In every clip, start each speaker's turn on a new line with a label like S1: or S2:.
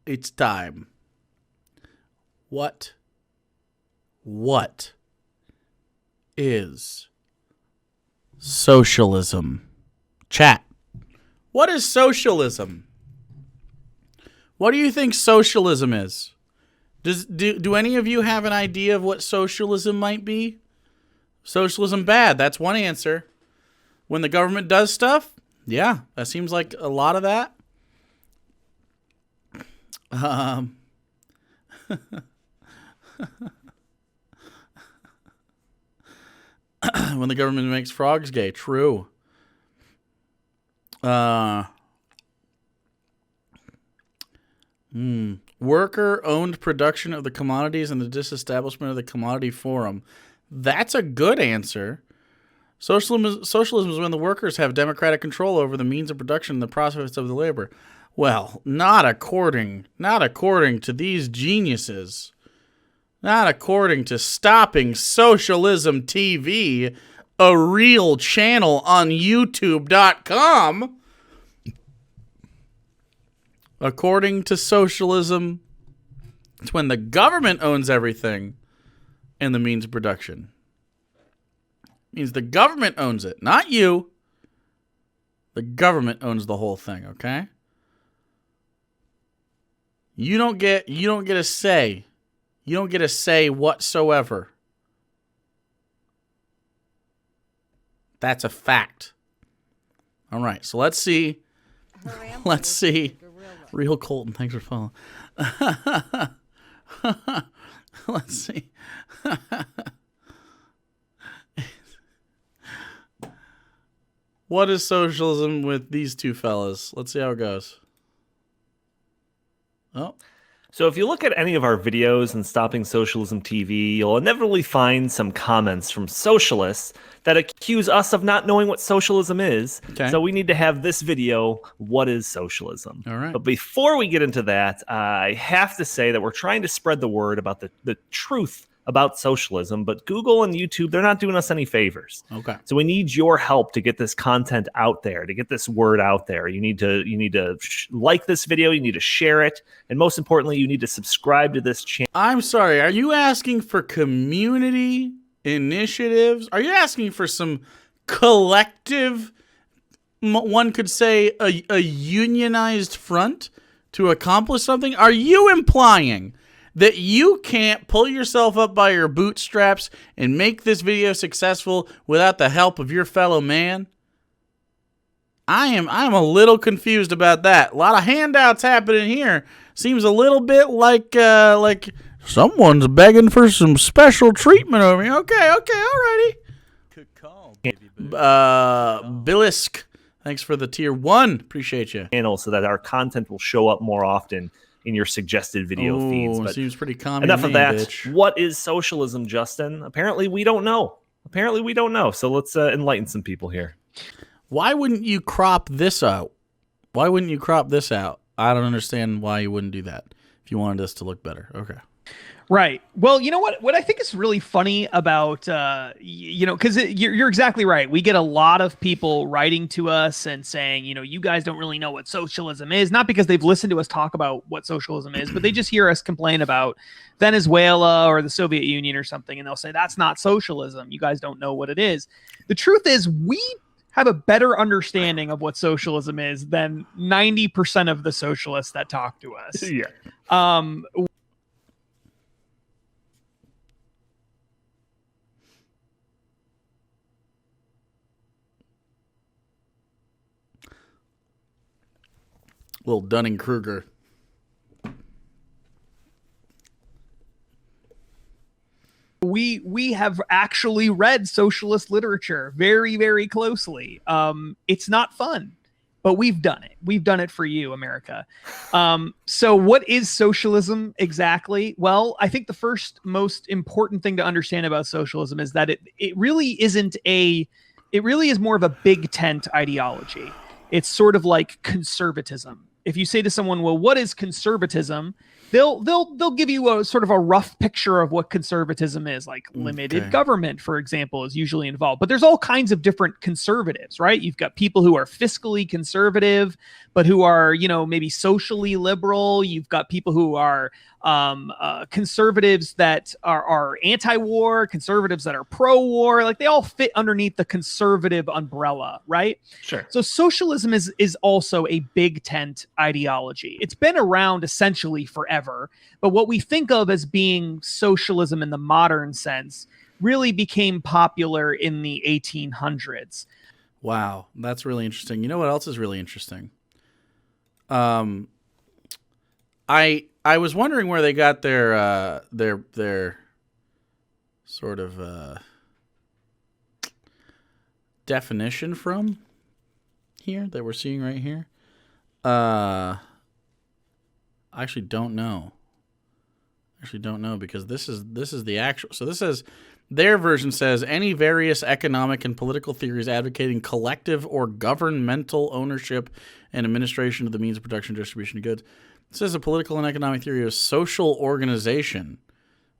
S1: it's time. What is socialism? Chat. What is socialism? What do you think socialism is? Do any of you have an idea of what socialism might be? Socialism bad. That's one answer. When the government does stuff? Yeah, that seems like a lot of that. When the government makes frogs gay. True. Worker-owned production of the commodities and the disestablishment of the commodity forum. That's a good answer. Socialism is when the workers have democratic control over the means of production and the profits of the labor. Well, not according to these geniuses. Not according to Stopping Socialism TV, a real channel on YouTube.com. According to socialism, it's when the government owns everything and the means of production. It means the government owns it, not you. The government owns the whole thing, okay? You don't get a say. You don't get a say whatsoever. That's a fact. All right, so let's see. Let's see. Real Colton, thanks for following. Let's see. What is socialism with these two fellas? Let's see how it goes. Oh.
S2: So if you look at any of our videos in Stopping Socialism TV, you'll inevitably find some comments from socialists that accuse us of not knowing what socialism is.
S1: Okay.
S2: So we need to have this video, What is Socialism?
S1: All right.
S2: But before we get into that, I have to say that we're trying to spread the word about the truth about socialism, but Google and YouTube, they're not doing us any favors.
S1: Okay.
S2: So we need your help to get this content out there, to get this word out there. You need to like this video, you need to share it, and most importantly, you need to subscribe to this channel.
S1: I'm sorry, are you asking for community initiatives? Are you asking for some collective, one could say a unionized front to accomplish something? Are you implying that you can't pull yourself up by your bootstraps and make this video successful without the help of your fellow man? I'm a little confused about that. A lot of handouts happening here. Seems a little bit like someone's begging for some special treatment over here. Okay, alrighty. Good call, baby. Bilisk, thanks for the tier 1. Appreciate you.
S2: So that our content will show up more often in your suggested video feeds. But
S1: seems pretty common.
S2: Enough of that.
S1: Bitch.
S2: What is socialism, Justin? Apparently we don't know. So let's enlighten some people here.
S1: Why wouldn't you crop this out? I don't understand why you wouldn't do that if you wanted us to look better. Okay.
S3: Right. Well, you know what I think is really funny about, because you're exactly right. We get a lot of people writing to us and saying, you guys don't really know what socialism is, not because they've listened to us talk about what socialism is, but they just hear us complain about Venezuela or the Soviet Union or something. And they'll say, that's not socialism. You guys don't know what it is. The truth is we have a better understanding of what socialism is than 90% of the socialists that talk to us.
S2: Yeah.
S1: Little Dunning-Kruger.
S3: We have actually read socialist literature very, very closely. It's not fun, but we've done it. We've done it for you, America. So what is socialism exactly? Well, I think the first most important thing to understand about socialism is that it really is more of a big tent ideology. It's sort of like conservatism. if you say to someone, well, what is conservatism? They'll give you a sort of a rough picture of what conservatism is. Like limited government, for example, is usually involved. But there's all kinds of different conservatives, right? You've got people who are fiscally conservative, but who are, maybe socially liberal. You've got people who are conservatives that are anti-war, conservatives that are pro-war. Like they all fit underneath the conservative umbrella, right?
S2: Sure.
S3: So socialism is also a big tent ideology. It's been around essentially forever, but what we think of as being socialism in the modern sense really became popular in the 1800s.
S1: Wow, that's really interesting. You know what else is really interesting? I was wondering where they got their sort of definition from here that we're seeing right here. I actually don't know. Because this is the actual. So this says their version says any various economic and political theories advocating collective or governmental ownership and administration of the means of production and distribution of goods. It says a political and economic theory of social organization,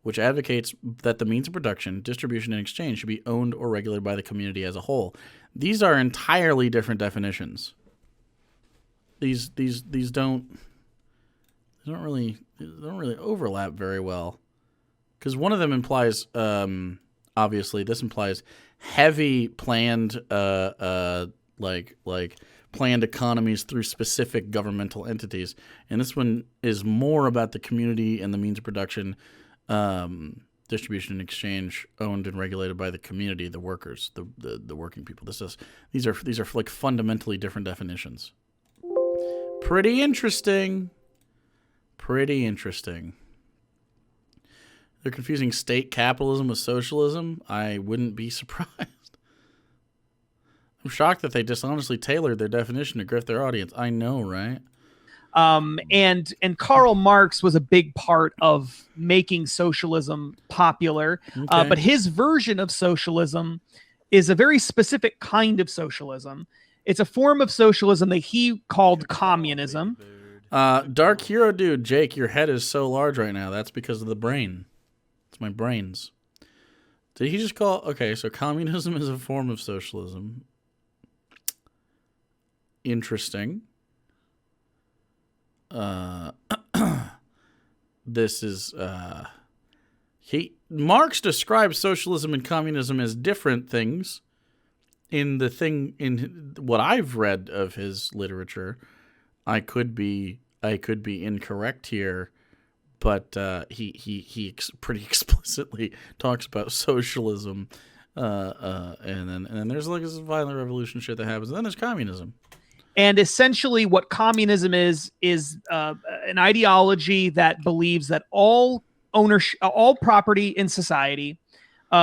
S1: which advocates that the means of production, distribution, and exchange should be owned or regulated by the community as a whole. These are entirely different definitions. These don't really overlap very well, because one of them implies obviously this implies heavy planned like planned economies through specific governmental entities, and this one is more about the community and the means of production, distribution and exchange owned and regulated by the community, the workers, the working people. These are like fundamentally different definitions. Pretty interesting. They're confusing state capitalism with socialism. I wouldn't be surprised. I'm shocked that they dishonestly tailored their definition to grift their audience. I know, right?
S3: And Karl Marx was a big part of making socialism popular.
S1: Okay.
S3: But his version of socialism is a very specific kind of socialism. It's a form of socialism that he called communism.
S1: Dark Hero Dude, Jake, your head is so large right now. That's because of the brain. It's my brains. Did he just call... Okay, so communism is a form of socialism. Interesting. This is... Marx describes socialism and communism as different things in what I've read of his literature. I could be incorrect here, but he pretty explicitly talks about socialism, and then there's like this violent revolution shit that happens, and then there's communism.
S3: And essentially, what communism is an ideology that believes that all property in society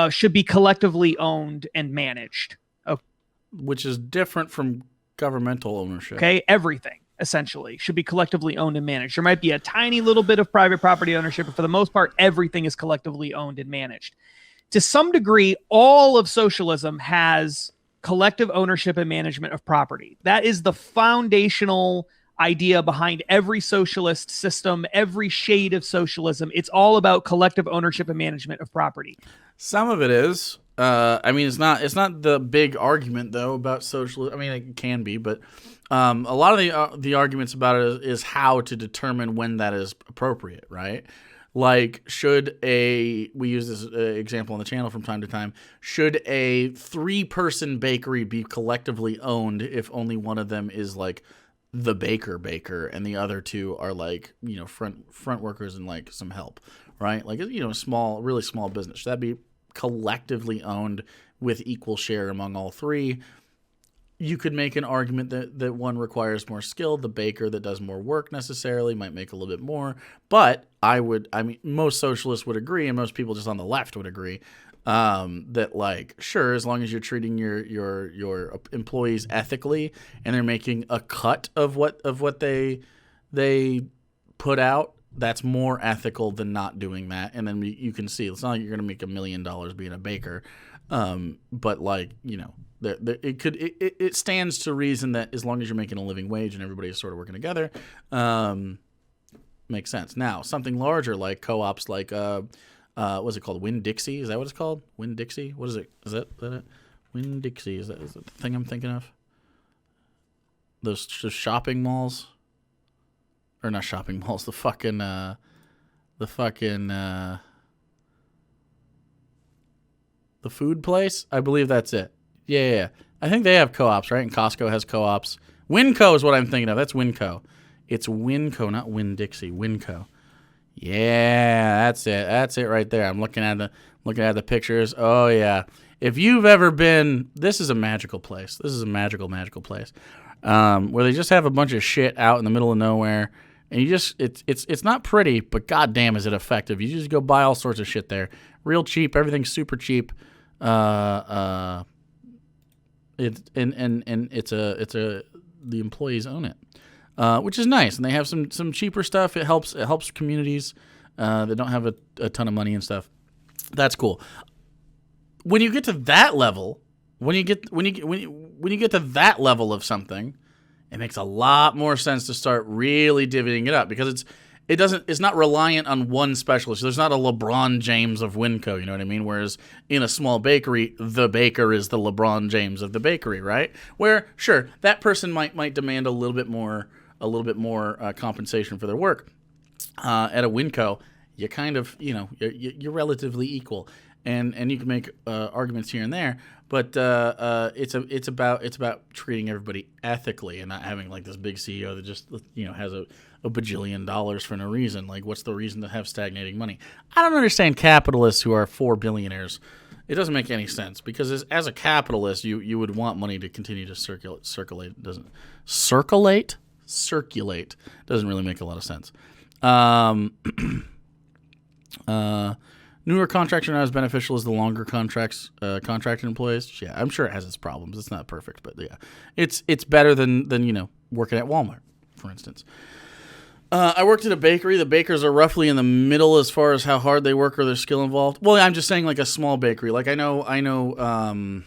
S3: should be collectively owned and managed. Okay.
S1: Which is different from governmental ownership.
S3: Okay, everything essentially should be collectively owned and managed. There might be a tiny little bit of private property ownership, but for the most part, everything is collectively owned and managed. To some degree, all of socialism has collective ownership and management of property. That is the foundational idea behind every socialist system, every shade of socialism. It's all about collective ownership and management of property.
S1: Some of it is. I mean, it's not the big argument though about socialism. I mean, it can be, but a lot of the arguments about it is how to determine when that is appropriate, right? Like, we use this example on the channel from time to time, should a 3-person bakery be collectively owned if only one of them is like the baker and the other two are like, front workers and like some help, right? Like, really small business. Should that be collectively owned with equal share among all three? You could make an argument that one requires more skill. The baker that does more work necessarily might make a little bit more. But most socialists would agree, and most people just on the left would agree, that like, sure, as long as you're treating your employees ethically and they're making a cut of what they put out, that's more ethical than not doing that. And then you can see it's not like you're going to make $1 million being a baker, but like it stands to reason that as long as you're making a living wage and everybody's sort of working together, makes sense. Now something larger like co-ops, like what's it called? Winn-Dixie? Is that what it's called? Winn-Dixie? What is it? Is that it? Winn-Dixie? Is that the thing I'm thinking of? Those shopping malls, or not shopping malls? The food place. I believe that's it. Yeah. I think they have co-ops, right? And Costco has co-ops. Winco is what I'm thinking of. That's Winco. It's Winco, not Winn-Dixie. Winco. Yeah, that's it. That's it right there. I'm looking at the pictures. Oh yeah. If you've ever been, this is a magical place. This is a magical place, where they just have a bunch of shit out in the middle of nowhere, and it's not pretty, but goddamn is it effective. You just go buy all sorts of shit there, real cheap. Everything's super cheap. The employees own it. Which is nice, and they have some cheaper stuff. It helps communities that don't have a ton of money and stuff. That's cool. When you get to that level, when you get to that level of something, it makes a lot more sense to start really divvying it up, because it's not reliant on one specialist. There's not a LeBron James of Winco, you know what I mean? Whereas in a small bakery, the baker is the LeBron James of the bakery, right? Where sure, that person might demand a little bit more compensation for their work. At a Winco, you kind of, you're relatively equal, and you can make arguments here and there, but it's about treating everybody ethically and not having like this big CEO that just has a bajillion dollars for no reason. Like, what's the reason to have stagnating money? I don't understand capitalists who are 4 billionaires. It doesn't make any sense, because as a capitalist, you would want money to continue to circulate. Doesn't circulate doesn't really make a lot of sense. Newer contracts are not as beneficial as the longer contracts. Contracted employees, yeah, I'm sure it has its problems. It's not perfect, but yeah, it's better than working at Walmart, for instance. I worked at a bakery. The bakers are roughly in the middle as far as how hard they work or their skill involved. Well, I'm just saying, like a small bakery. Like I know.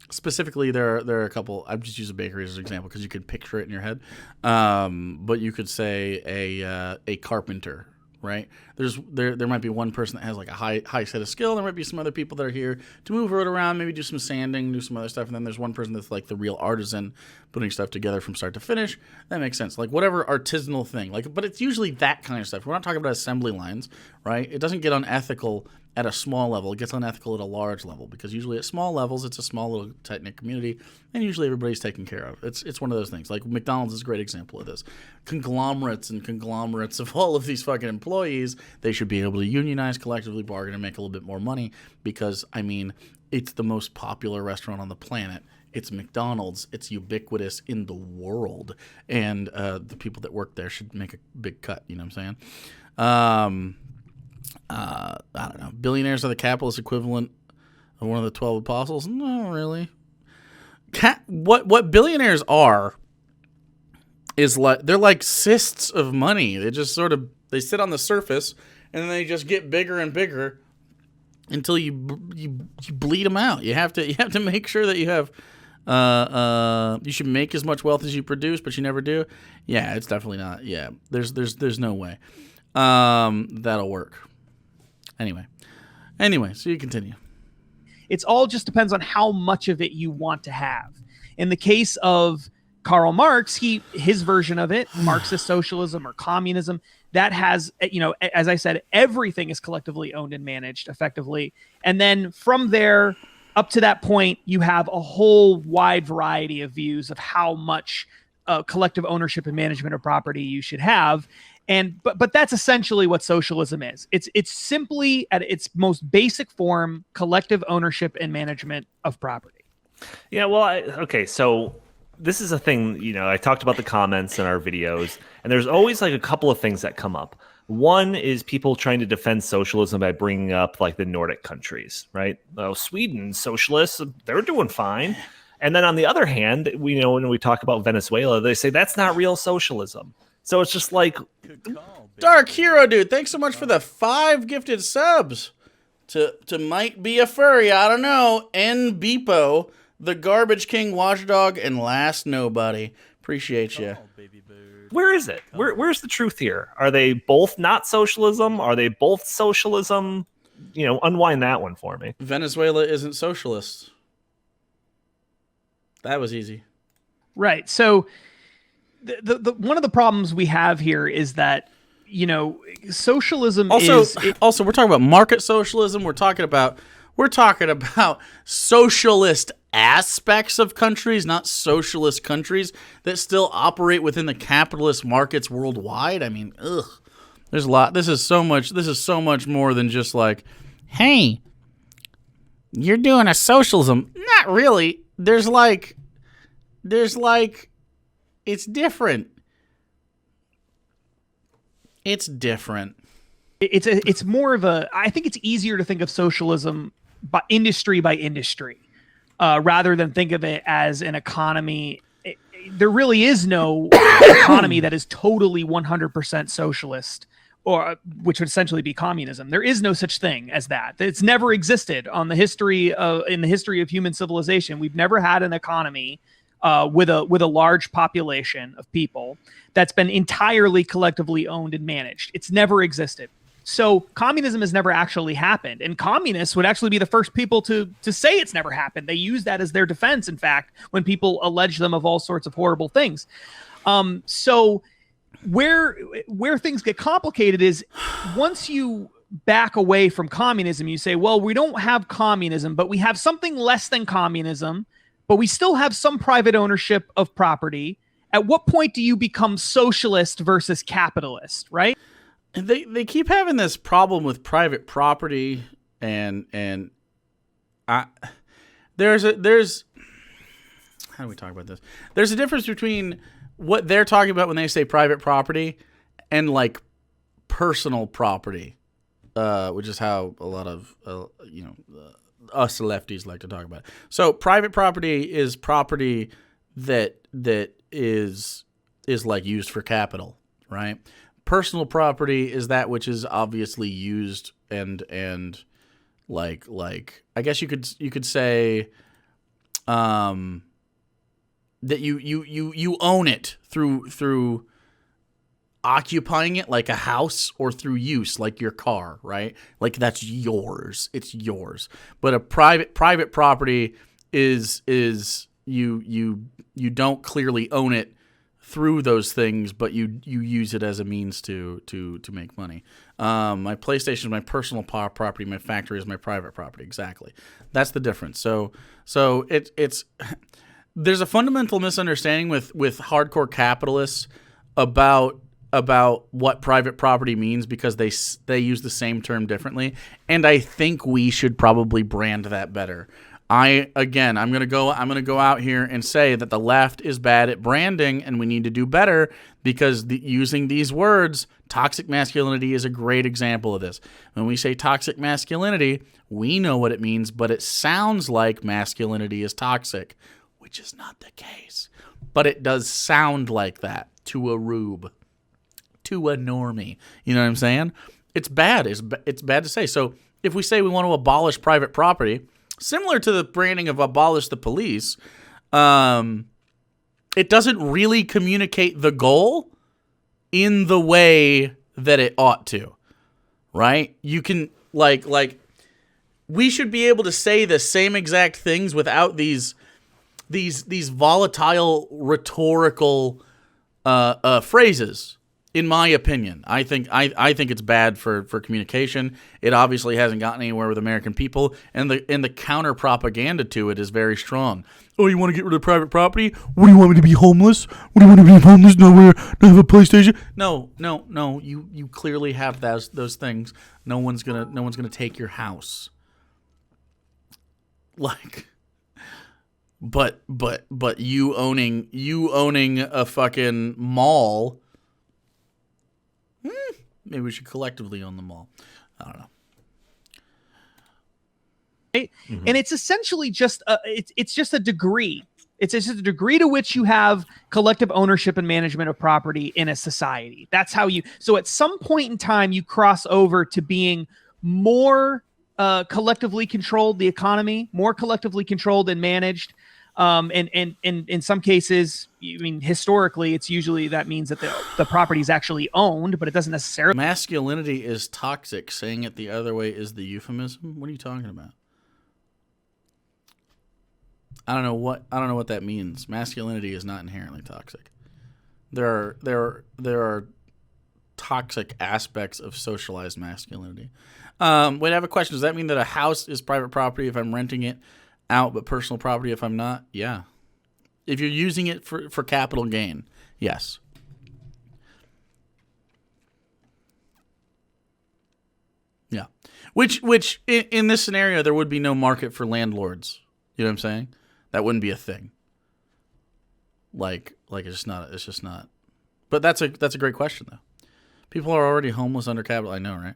S1: Specifically, there are a couple. I've just used a bakery as an example because you could picture it in your head. But you could say a carpenter, right? There might be one person that has like a high set of skill. There might be some other people that are here to move it around, maybe do some sanding, do some other stuff, and then there's one person that's like the real artisan, putting stuff together from start to finish. That makes sense. Like whatever artisanal thing. But it's usually that kind of stuff. We're not talking about assembly lines, right? It doesn't get unethical at a small level. It gets unethical at a large level, because usually at small levels, it's a small little tight-knit community, and usually everybody's taken care of. It's one of those things. Like McDonald's is a great example of this. Conglomerates of all of these fucking employees, they should be able to unionize, collectively bargain, and make a little bit more money, because, I mean, it's the most popular restaurant on the planet. It's McDonald's. It's ubiquitous in the world, and the people that work there should make a big cut. You know what I'm saying? I don't know. Billionaires are the capitalist equivalent of one of the 12 apostles? No, really. What billionaires are is like, they're like cysts of money. They just they sit on the surface, and then they just get bigger and bigger until you bleed them out. You have to make sure that you have you should make as much wealth as you produce, but you never do. Yeah, it's definitely not. Yeah, there's no way that'll work. Anyway, so you continue.
S3: It's all just depends on how much of it you want to have. In the case of Karl Marx, his version of it, Marxist socialism or communism, that has, as I said, everything is collectively owned and managed effectively. And then from there up to that point, you have a whole wide variety of views of how much collective ownership and management of property you should have. But that's essentially what socialism is. It's simply at its most basic form, collective ownership and management of property.
S2: Yeah, well, okay, so this is a thing, I talked about the comments in our videos, and there's always like a couple of things that come up. One is people trying to defend socialism by bringing up like the Nordic countries, right? Oh, Sweden, socialists, they're doing fine. And then on the other hand, when we talk about Venezuela, they say that's not real socialism. So it's just like,
S1: Dark Hero Dude, thanks so much for the 5 gifted subs. To Might Be a Furry, I don't know. N Beepo, the Garbage King Watchdog, and Last Nobody. Appreciate you.
S2: Where is it? Where's the truth here? Are they both not socialism? Are they both socialism? Unwind that one for me.
S1: Venezuela isn't socialist. That was easy.
S3: Right. So the one of the problems we have here is that, socialism
S1: also we're talking about market socialism. We're talking about socialist aspects of countries, not socialist countries that still operate within the capitalist markets worldwide. I mean, there's a lot. This is so much more than just like, hey, you're doing a socialism. Not really. There's like it's different. It's different.
S3: It's more of I think it's easier to think of socialism by industry, rather than think of it as an economy. There really is no economy that is totally 100% socialist, or which would essentially be communism. There is no such thing as that. It's never existed in the history of human civilization. We've never had an economy with a large population of people that's been entirely collectively owned and managed. It's never existed. So communism has never actually happened, and communists would actually be the first people to say it's never happened. They use that as their defense, in fact, when people allege them of all sorts of horrible things. So where things get complicated is once you back away from communism, you say, well, we don't have communism, but we have something less than communism, but we still have some private ownership of property. At what point do you become socialist versus capitalist, right?
S1: They keep having this problem with private property, and there's how do we talk about this? There's a difference between what they're talking about when they say private property and like personal property, which is how a lot of us lefties like to talk about it. So private property is property that is like used for capital, right? Personal property is that which is obviously used and like I guess you could say that you own it through occupying it like a house, or through use like your car, right? Like that's yours. It's yours. But a private property is you don't clearly own it through those things, but you use it as a means to make money. My PlayStation is my personal property. My factory is my private property. Exactly. That's the difference. So it's there's a fundamental misunderstanding with hardcore capitalists about what private property means, because they use the same term differently, and I think we should probably brand that better. I'm gonna go out here and say that the left is bad at branding, and we need to do better, because using these words, toxic masculinity is a great example of this. When we say toxic masculinity, we know what it means, but it sounds like masculinity is toxic, which is not the case. But it does sound like that to a rube, to a normie. You know what I'm saying? It's bad. It's bad to say. So if we say we want to abolish private property, similar to the branding of abolish the police, it doesn't really communicate the goal in the way that it ought to, right? You can like we should be able to say the same exact things without these volatile rhetorical phrases. In my opinion, I think it's bad for communication. It obviously hasn't gotten anywhere with American people, and the counter propaganda to it is very strong. Oh, you want to get rid of private property? What do you want me to be homeless? What do you want me to be homeless? Nowhere? Not have a PlayStation? No. You clearly have those things. No one's gonna take your house. Like, but you owning a fucking mall. Maybe we should collectively own the mall. I don't know.
S3: And it's essentially just it's just a degree. It's just the degree to which you have collective ownership and management of property in a society. That's how you. So at some point in time, you cross over to being more collectively controlled, the economy, more collectively controlled and managed. And in some cases, I mean, historically, it's usually that means that the property is actually owned, but it doesn't necessarily.
S1: Masculinity is toxic. Saying it the other way is the euphemism. What are you talking about? I don't know what that means. Masculinity is not inherently toxic. There are toxic aspects of socialized masculinity. Wait, I have a question. Does that mean that a house is private property if I'm renting it out, but personal property if I'm not? Yeah. If you're using it for capital gain, yes. Yeah. Which in this scenario there would be no market for landlords. You know what I'm saying? That wouldn't be a thing. Like it's just not. But that's a great question though. People are already homeless under capital. I know, right?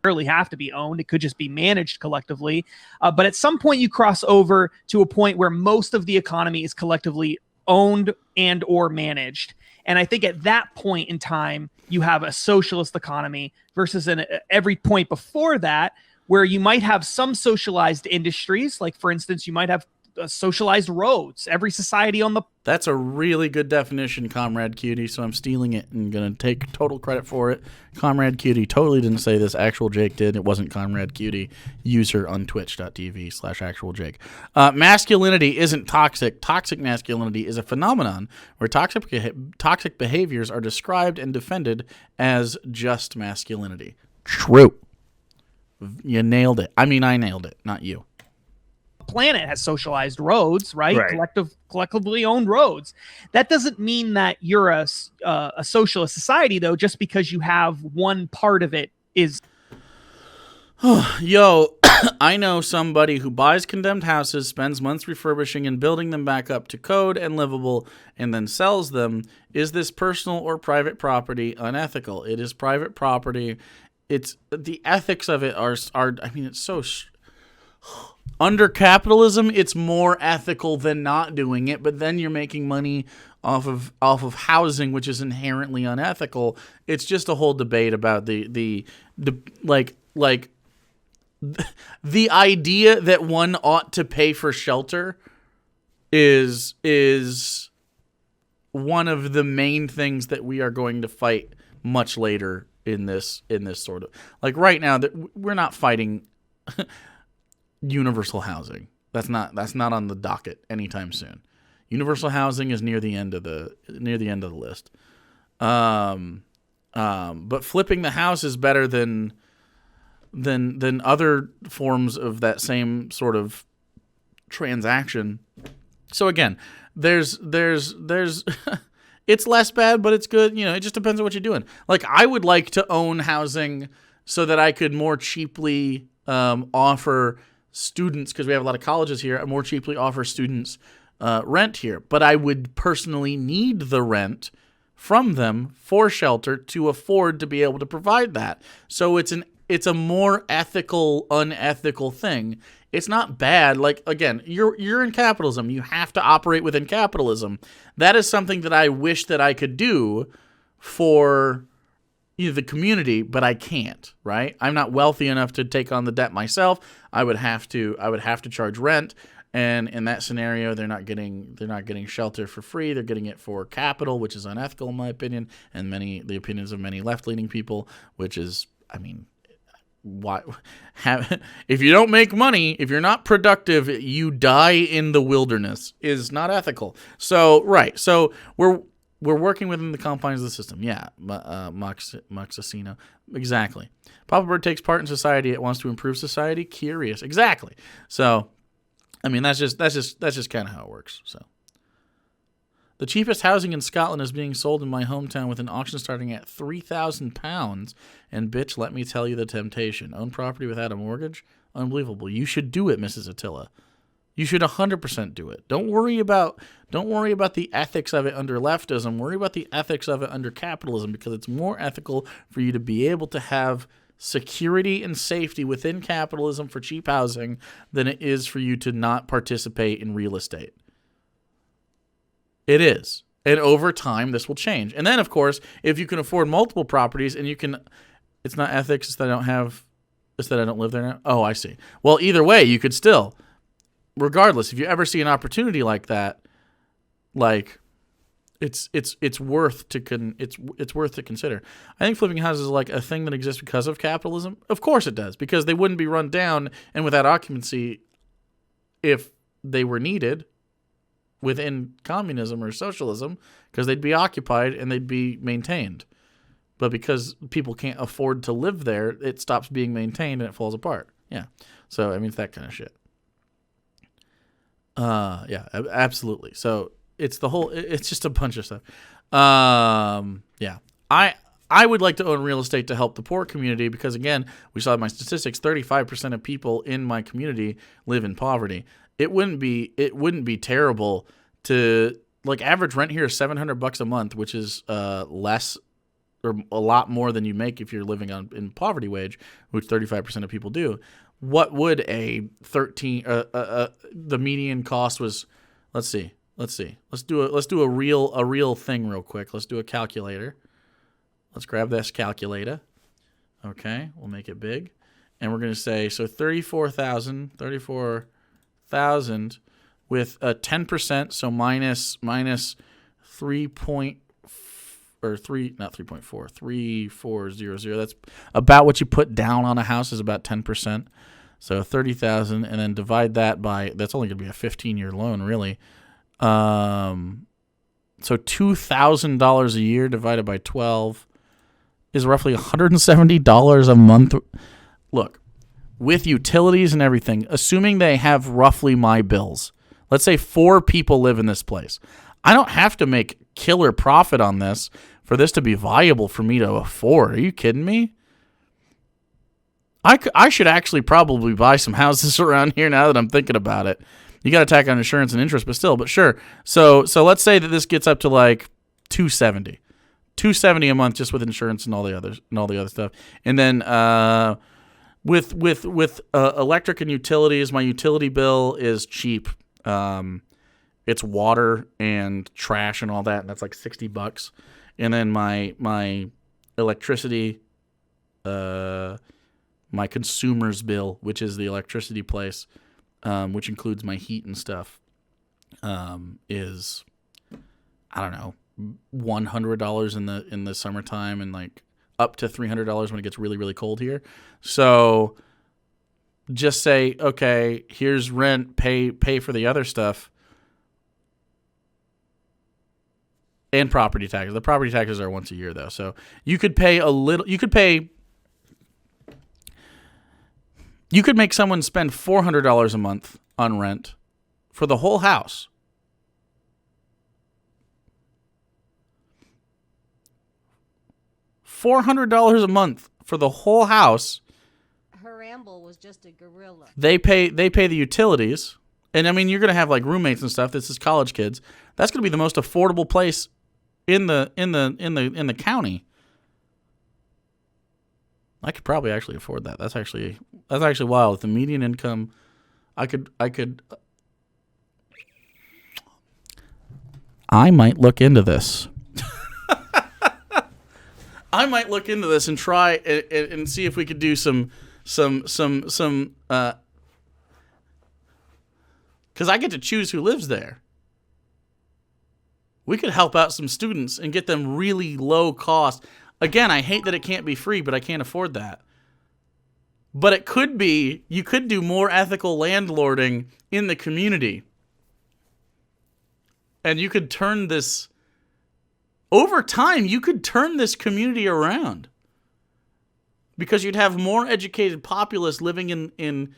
S3: Really have to be owned. It could just be managed collectively. But at some point you cross over to a point where most of the economy is collectively owned and or managed. And I think at that point in time, you have a socialist economy versus every point before that, where you might have some socialized industries. Like, for instance, you might have socialized roads. Every society on the...
S1: That's a really good definition, Comrade Cutie, so I'm stealing it and going to take total credit for it. Comrade Cutie totally didn't say this. Actual Jake did. It wasn't Comrade Cutie. User on twitch.tv/actualjake. Masculinity isn't toxic. Toxic masculinity is a phenomenon where toxic behaviors are described and defended as just masculinity. True. You nailed it. I mean, I nailed it, not you.
S3: Planet has socialized roads, right? Collectively owned roads. That doesn't mean that you're a socialist society, though, just because you have one part of it is.
S1: Yo, I know somebody who buys condemned houses, spends months refurbishing and building them back up to code and livable, and then sells them. Is this personal or private property? Unethical. It is private property. It's the ethics of it are. I mean, it's so. Under capitalism, it's more ethical than not doing it, but then you're making money off of housing, which is inherently unethical. It's just a whole debate about the idea that one ought to pay for shelter is one of the main things that we are going to fight much later in this sort of, like, right now that we're not fighting universal housing. That's not on the docket anytime soon. Universal housing is near the end of the list. But flipping the house is better than other forms of that same sort of transaction. So again, there's it's less bad, but it's good. You know, it just depends on what you're doing. Like, I would like to own housing so that I could more cheaply offer students, because we have a lot of colleges here, and more cheaply offer students rent here. But I would personally need the rent from them for shelter to afford to be able to provide that. So it's a more ethical, unethical thing. It's not bad. Like, again, you're in capitalism. You have to operate within capitalism. That is something that I wish that I could do for the community, but I can't, right? I'm not wealthy enough to take on the debt myself. I would have to charge rent, and in that scenario, they're not getting shelter for free. They're getting it for capital, which is unethical in my opinion, and the opinions of many left-leaning people, which is, I mean, if you don't make money, if you're not productive, you die in the wilderness, is not ethical. So, right. So we're working within the confines of the system. Yeah, Moxasino. Exactly. Papa Bird takes part in society. It wants to improve society. Curious. Exactly. So, I mean, that's just kind of how it works. So, the cheapest housing in Scotland is being sold in my hometown with an auction starting at £3,000. And bitch, let me tell you the temptation. Own property without a mortgage? Unbelievable. You should do it, Mrs. Attila. You should 100% do it. Don't worry about the ethics of it under leftism. Worry about the ethics of it under capitalism, because it's more ethical for you to be able to have security and safety within capitalism for cheap housing than it is for you to not participate in real estate. It is. And over time, this will change. And then, of course, if you can afford multiple properties and you can, it's not ethics, it's that I don't live there now. Oh, I see. Well, either way, you could still, regardless, if you ever see an opportunity like that, like, it's worth to consider. I think flipping houses is like a thing that exists because of capitalism. Of course it does, because they wouldn't be run down and without occupancy if they were needed within communism or socialism, because they'd be occupied and they'd be maintained. But because people can't afford to live there, it stops being maintained and it falls apart. Yeah. So, I mean, it's that kind of shit. Yeah, absolutely. So it's just a bunch of stuff. Yeah. I would like to own real estate to help the poor community because, again, we saw my statistics, 35% of people in my community live in poverty. It wouldn't be terrible to, like, average rent here is $700 a month, which is less or a lot more than you make if you're living in poverty wage, which 35% of people do. What would the median cost was? Let's see. Let's do a real thing real quick. Let's do a calculator. Let's grab this calculator. Okay, we'll make it big. And we're going to say, so 34,000 with a 10%, so minus 3400. That's about what you put down on a house is about 10%. So 30,000, and then divide that by, that's only going to be a 15-year loan, really. So $2,000 a year divided by 12 is roughly $170 a month. Look, with utilities and everything, assuming they have roughly my bills, let's say 4 people live in this place. I don't have to make killer profit on this for this to be viable for me to afford. Are you kidding me? I should actually probably buy some houses around here now that I'm thinking about it. You got to tack on insurance and interest, but still, but sure. So let's say that this gets up to like $270 a month just with insurance and all the other stuff. And then with electric and utilities, my utility bill is cheap. It's water and trash and all that, and that's like $60. And then my electricity, my consumer's bill, which is the electricity place, which includes my heat and stuff, is, I don't know, $100 in the summertime and like up to $300 when it gets really, really cold here. So just say, okay, here's rent, pay for the other stuff. And property taxes. The property taxes are once a year, though. So you could pay a little. You could make someone spend $400 a month on rent for the whole house. $400 a month for the whole house.
S4: Her ramble was just a gorilla.
S1: They pay the utilities, and I mean you're gonna have like roommates and stuff. This is college kids. That's gonna be the most affordable place in the county. I could probably actually afford that. That's actually wild. With the median income, I might look into this. I might look into this and try and see if we could do some because I get to choose who lives there. We could help out some students and get them really low cost. Again, I hate that it can't be free, but I can't afford that. But it could be, you could do more ethical landlording in the community. And you could turn this, over time, you could turn this community around. Because you'd have more educated populace living in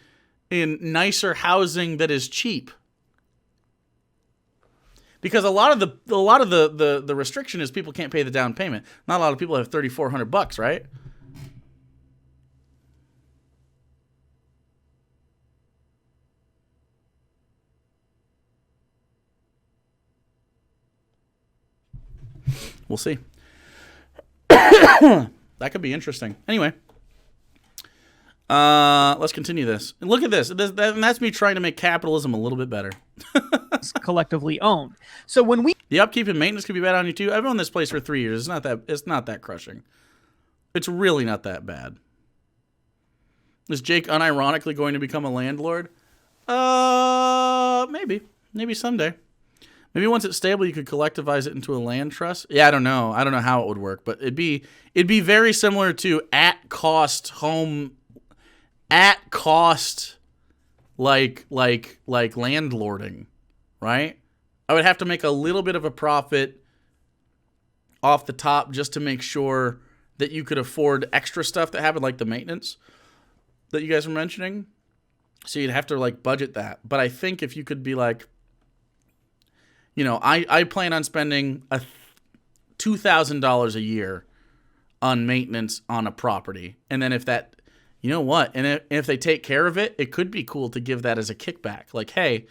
S1: nicer housing that is cheap. Because a lot of the restriction is people can't pay the down payment. Not a lot of people have $3,400, right? We'll see. That could be interesting. Anyway, Let's continue this. And look at this. And that's me trying to make capitalism a little bit better.
S3: collectively owned. So when we
S1: The upkeep and maintenance could be bad on you too. I've owned this place for 3 years. It's not that crushing. It's really not that bad. Is Jake unironically going to become a landlord? Maybe. Maybe someday. Maybe once it's stable, you could collectivize it into a land trust. Yeah, I don't know. I don't know how it would work, but it'd be very similar to at cost, like landlording, right? I would have to make a little bit of a profit off the top just to make sure that you could afford extra stuff that happened, like the maintenance that you guys were mentioning. So you'd have to like budget that. But I think if you could be like, you know, I plan on spending $2,000 a year on maintenance on a property. And then if that, you know what? And if they take care of it, it could be cool to give that as a kickback. Like, hey,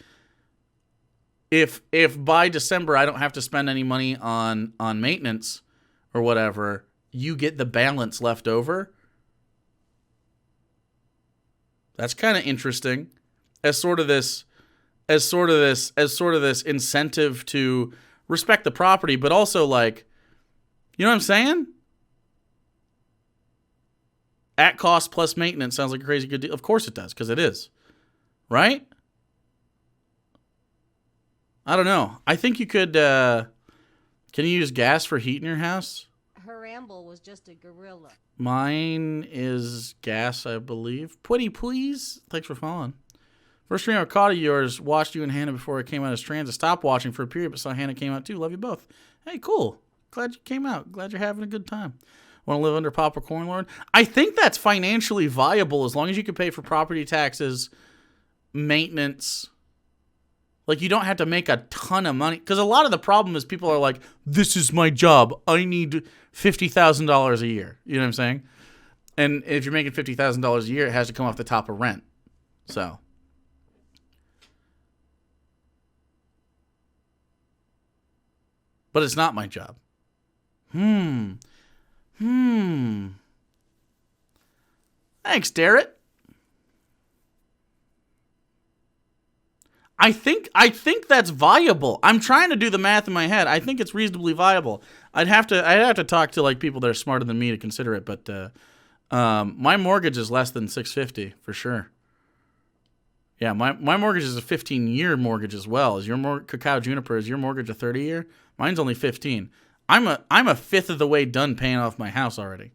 S1: if by December I don't have to spend any money on maintenance or whatever, you get the balance left over. That's kind of interesting as sort of this incentive to respect the property, but also like, you know what I'm saying? At cost plus maintenance sounds like a crazy good deal. Of course it does, because it is. Right? I don't know. I think you could, can you use gas for heat in your house?
S4: Haramble was just a gorilla.
S1: Mine is gas, I believe. Pretty please. Thanks for following. First stream I caught of yours, watched you and Hannah before I came out as trans. I stopped watching for a period, but saw Hannah came out too. Love you both. Hey, cool. Glad you came out. Glad you're having a good time. Want to live under Papa Cornlord? I think that's financially viable as long as you can pay for property taxes, maintenance. Like, you don't have to make a ton of money. Because a lot of the problem is people are like, this is my job. I need $50,000 a year. You know what I'm saying? And if you're making $50,000 a year, it has to come off the top of rent. So. But it's not my job. Thanks, Darrett. I think that's viable. I'm trying to do the math in my head. I think it's reasonably viable. I'd have to talk to like people that are smarter than me to consider it, but my mortgage is less than $650 for sure. Yeah, my mortgage is a 15-year mortgage as well. Is your Cacao Juniper, is your mortgage a 30-year? Mine's only 15. I'm a fifth of the way done paying off my house already.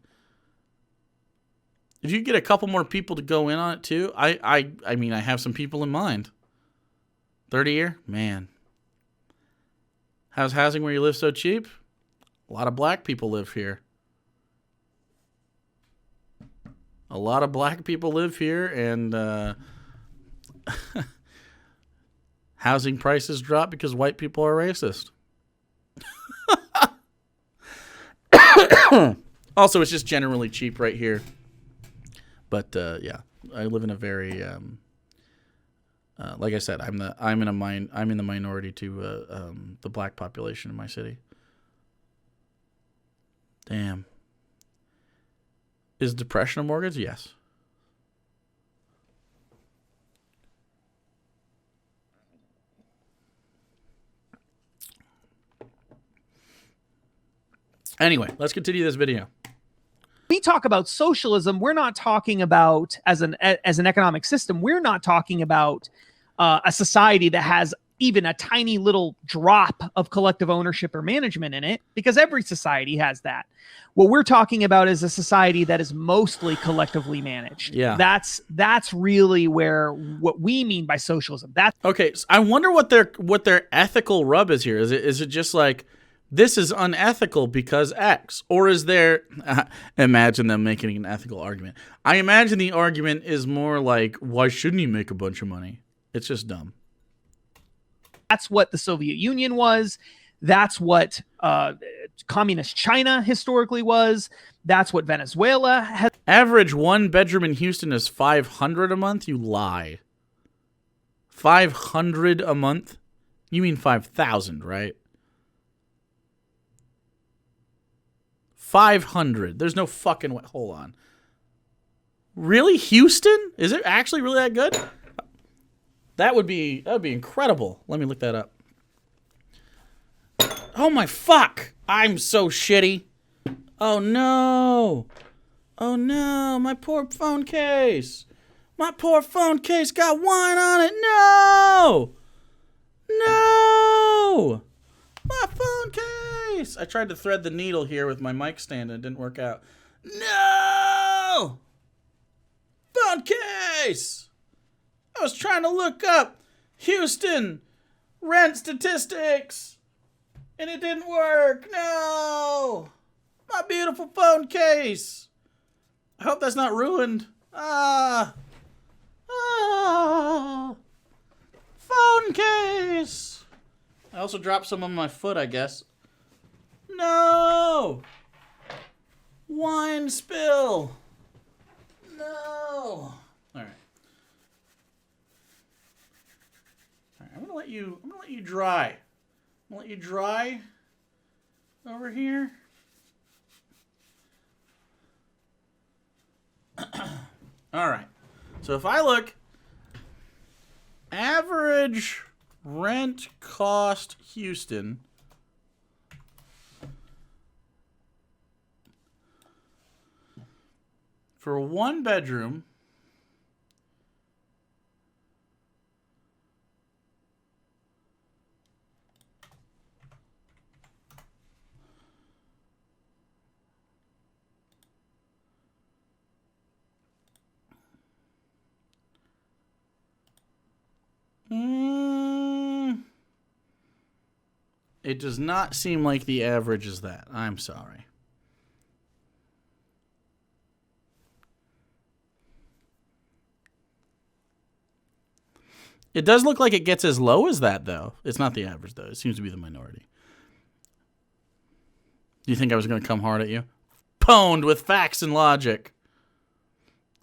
S1: If you get a couple more people to go in on it too, I mean I have some people in mind. 30-year? Man. How's housing where you live so cheap? A lot of black people live here. A lot of black people live here, and housing prices drop because white people are racist. Also, it's just generally cheap right here. But yeah, I live in a very like I said, I'm in the minority to the black population in my city. Damn. Is depression a mortgage? Yes. Anyway, let's continue this video.
S3: We talk about socialism, we're not talking about as an economic system. We're not talking about a society that has even a tiny little drop of collective ownership or management in it, because every society has that. What we're talking about is a society that is mostly collectively managed.
S1: Yeah,
S3: that's really what we mean by socialism. That's
S1: okay. So I wonder what their ethical rub is here. Is it just like, this is unethical because X? Or is there... imagine them making an ethical argument. I imagine the argument is more like, why shouldn't you make a bunch of money? It's just dumb.
S3: That's what the Soviet Union was. That's what communist China historically was. That's what Venezuela has.
S1: Average one bedroom in Houston is $500 a month? You lie. $500 a month? You mean 5,000, right? 500. There's no fucking way. Hold on. Really, Houston? Is it actually really that good? That would be incredible. Let me look that up. Oh my fuck! I'm so shitty. Oh no! Oh no! My poor phone case. My poor phone case got wine on it. No! No! My phone case. I tried to thread the needle here with my mic stand and it didn't work out. No! Phone case. I was trying to look up Houston rent statistics, and it didn't work. No! My beautiful phone case. I hope that's not ruined. Phone case. I also dropped some on my foot, I guess. No! Wine spill. No! All right. I'm gonna let you dry. I'm gonna let you dry over here. All right. So if I look, average rent cost Houston. For a 1-bedroom. It does not seem like the average is that. I'm sorry. It does look like it gets as low as that, though. It's not the average, though. It seems to be the minority. Do you think I was going to come hard at you? Pwned with facts and logic.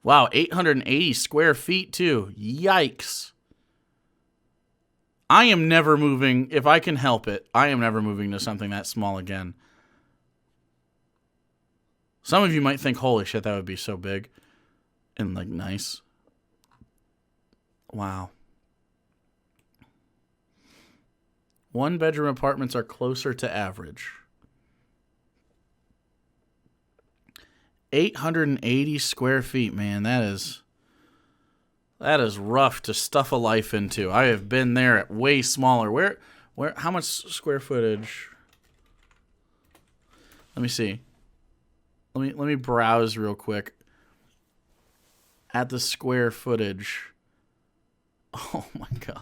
S1: Wow, 880 square feet, too. Yikes. I am never moving, if I can help it, I am never moving to something that small again. Some of you might think, holy shit, that would be so big and, like, nice. Wow. 1-bedroom apartments are closer to average. 880 square feet, man, that is rough to stuff a life into. I have been there at way smaller. Where how much square footage? Let me see. Let me browse real quick at the square footage. Oh my god.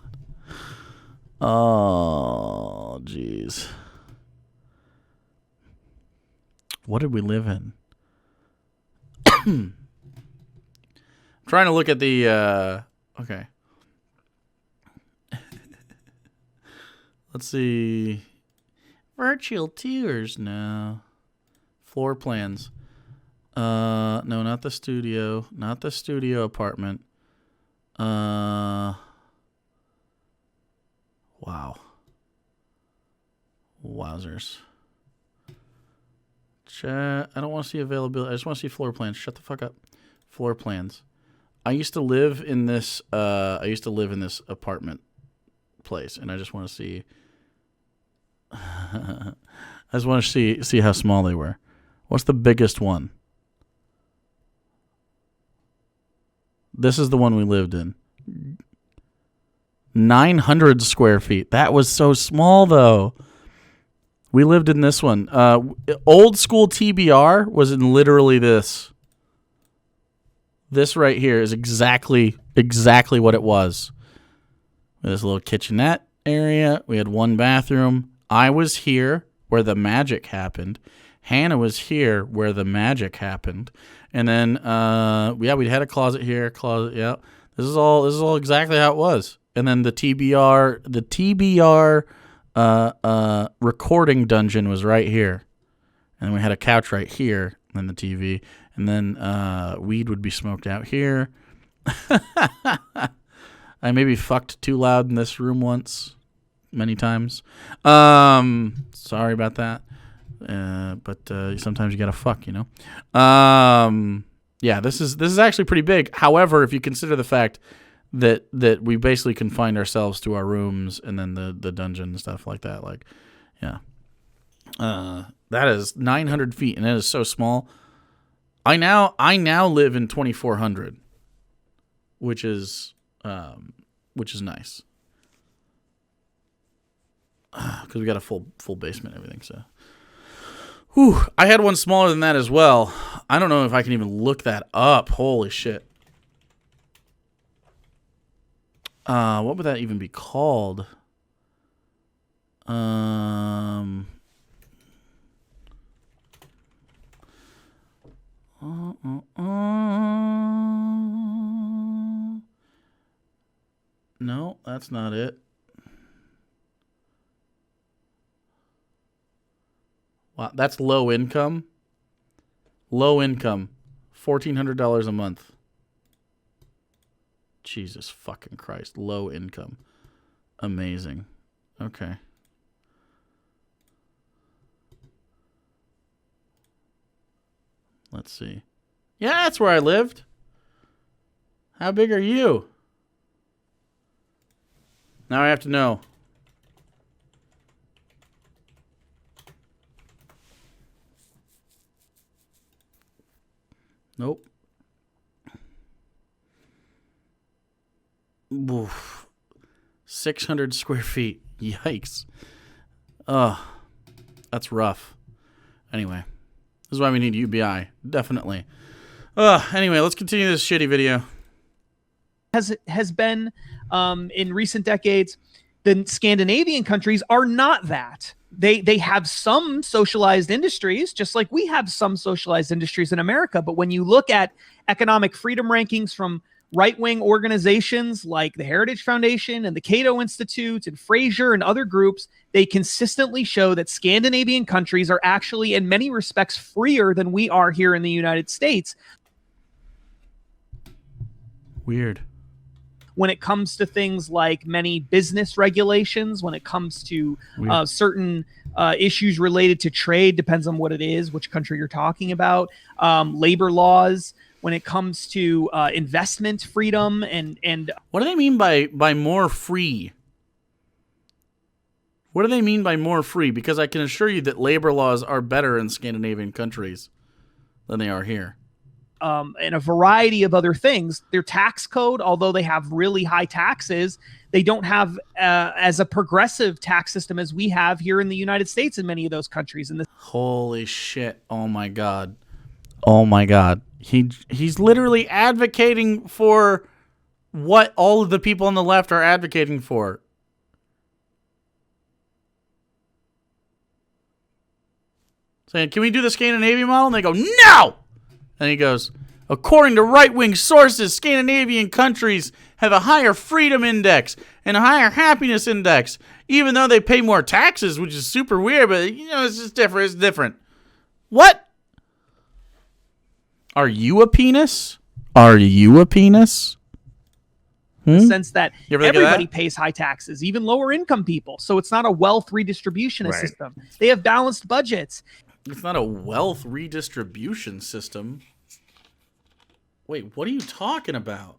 S1: Oh, jeez. What did we live in? Trying to look at the okay. Let's see. Virtual tours, no. Floor plans. No, not the studio. Not the studio apartment. Wow. Wowzers. I don't want to see availability. I just want to see floor plans. Shut the fuck up. Floor plans. I used to live in this apartment place, and I just want to see. I just want to see how small they were. What's the biggest one? This is the one we lived in. 900 square feet. That was so small, though. We lived in this one. Old school TBR was in literally this. This right here is exactly what it was. This little kitchenette area. We had 1 bathroom. I was here where the magic happened. Hannah was here where the magic happened. And then we had a closet here, yeah. This is all exactly how it was. And then the TBR recording dungeon was right here. And we had a couch right here, and then the TV. And then weed would be smoked out here. I maybe fucked too loud in this room once, many times. Sorry about that. But sometimes you gotta fuck, you know. Yeah, this is actually pretty big. However, if you consider the fact that we basically confined ourselves to our rooms and then the dungeon and stuff like that, like, yeah, that is 900 feet and it is so small. I now live in 2400, which is nice because we got a full basement and everything. So, whew, I had one smaller than that as well. I don't know if I can even look that up. Holy shit. What would that even be called? No, that's not it. Wow, that's low income. Low income, $1,400 a month. Jesus fucking Christ, low income. Amazing. Okay. Let's see. Yeah, that's where I lived. How big are you? Now I have to know. Nope. Oof. 600 square feet. Yikes. That's rough. Anyway, this is why we need UBI. Definitely. Anyway, let's continue this shitty video.
S3: Has been in recent decades. The Scandinavian countries are not that. They have some socialized industries, just like we have some socialized industries in America. But when you look at economic freedom rankings from right-wing organizations like the Heritage Foundation and the Cato Institute and Fraser and other groups, they consistently show that Scandinavian countries are actually, in many respects, freer than we are here in the United States.
S1: Weird.
S3: When it comes to things like many business regulations, when it comes to certain issues related to trade, depends on what it is, which country you're talking about, labor laws, when it comes to investment freedom and
S1: what do they mean by more free? What do they mean by more free? Because I can assure you that labor laws are better in Scandinavian countries than they are here.
S3: And a variety of other things. Their tax code, although they have really high taxes, they don't have as a progressive tax system as we have here in the United States in many of those countries. And
S1: Holy shit. Oh my God. Oh my God. He's literally advocating for what all of the people on the left are advocating for. Saying, can we do the Scandinavian model? And they go, no! And he goes, according to right-wing sources, Scandinavian countries have a higher freedom index and a higher happiness index, even though they pay more taxes, which is super weird, but, you know, it's just different. It's different. What? Are you a penis? Are you a penis?
S3: the sense that everybody
S1: that?
S3: pays high taxes, even lower income people. So it's not a wealth redistribution system. They have balanced budgets.
S1: It's not a wealth redistribution system. Wait, what are you talking about?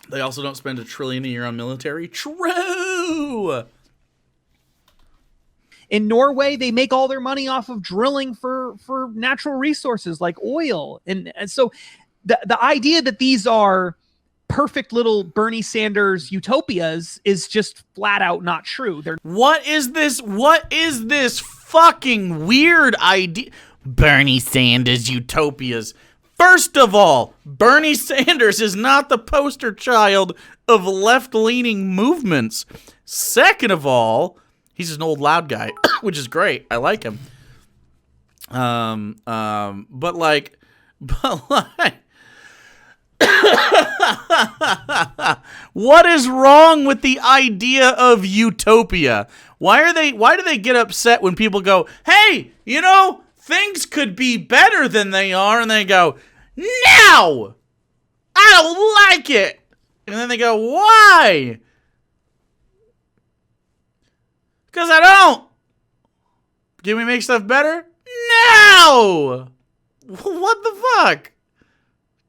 S1: They also don't spend $1 trillion a year on military. True.
S3: In Norway, they make all their money off of drilling for natural resources like oil. And so the idea that these are perfect little Bernie Sanders utopias is just flat out not true.
S1: What is this? What is this fucking weird idea? Bernie Sanders utopias. First of all, Bernie Sanders is not the poster child of left-leaning movements. Second of all, he's just an old loud guy, which is great. I like him. But like what is wrong with the idea of utopia? Why do they get upset when people go, "Hey, you know, things could be better than they are," and they go, "No! I don't like it." And then they go, "Why?" "Because I don't." Can we make stuff better? No! What the fuck?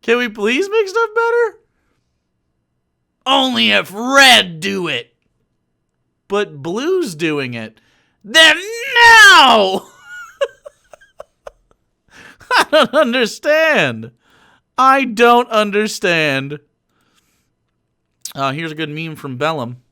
S1: Can we please make stuff better? Only if red do it. But blue's doing it. Then no! I don't understand. I don't understand. Here's a good meme from Bellum.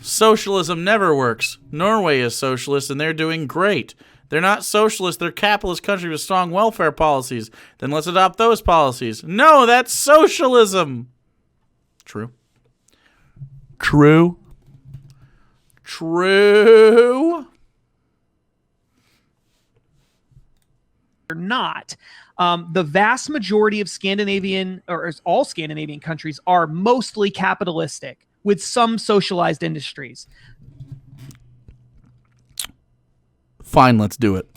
S1: Socialism never works. Norway is socialist and they're doing great. They're not socialist, they're a capitalist country with strong welfare policies. Then let's adopt those policies. No, that's socialism. True. True. True.
S3: They're not. The vast majority of Scandinavian, or all Scandinavian countries, are mostly capitalistic with some socialized industries.
S1: Fine, let's do it.